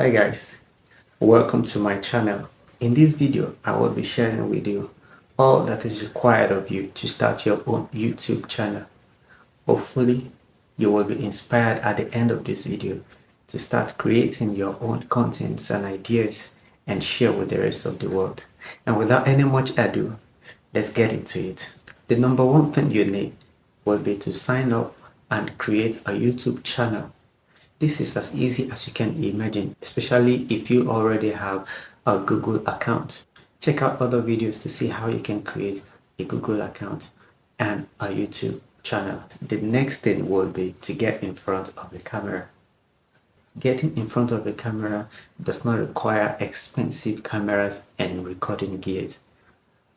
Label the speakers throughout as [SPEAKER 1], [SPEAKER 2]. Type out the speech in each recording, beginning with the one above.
[SPEAKER 1] Hi guys, welcome to my channel. In this video, I will be sharing with you all that is required of you to start your own YouTube channel. Hopefully, you will be inspired at the end of this video to start creating your own contents and ideas and share with the rest of the world. And without any much ado, let's get into it. The number one thing you need will be to sign up and create a YouTube channel. This is as easy as you can imagine, especially if you already have a Google account. Check out other videos to see how you can create a Google account and a YouTube channel. The next thing would be to get in front of the camera. Getting in front of the camera does not require expensive cameras and recording gears.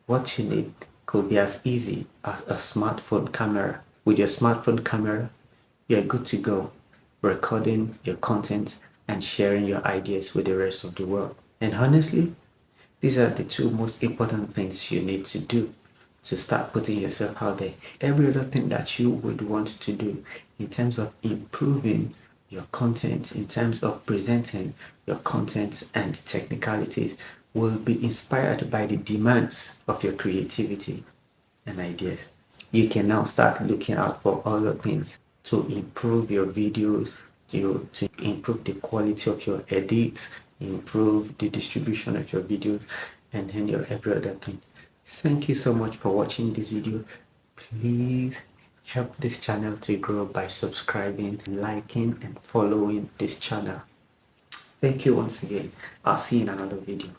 [SPEAKER 1] What you need could be as easy as a smartphone camera. With your smartphone camera, you're good to go, recording your content and sharing your ideas with the rest of the world. And honestly, these are the two most important things you need to do to start putting yourself out there. Every other thing that you would want to do in terms of improving your content, in terms of presenting your content and technicalities, will be inspired by the demands of your creativity and ideas. You can now start looking out for other things to improve your videos, to improve the quality of your edits, improve the distribution of your videos, and handle every other thing. Thank you so much for watching this video. Please help this channel to grow by subscribing, liking, and following this channel. Thank you once again. I'll see you in another video.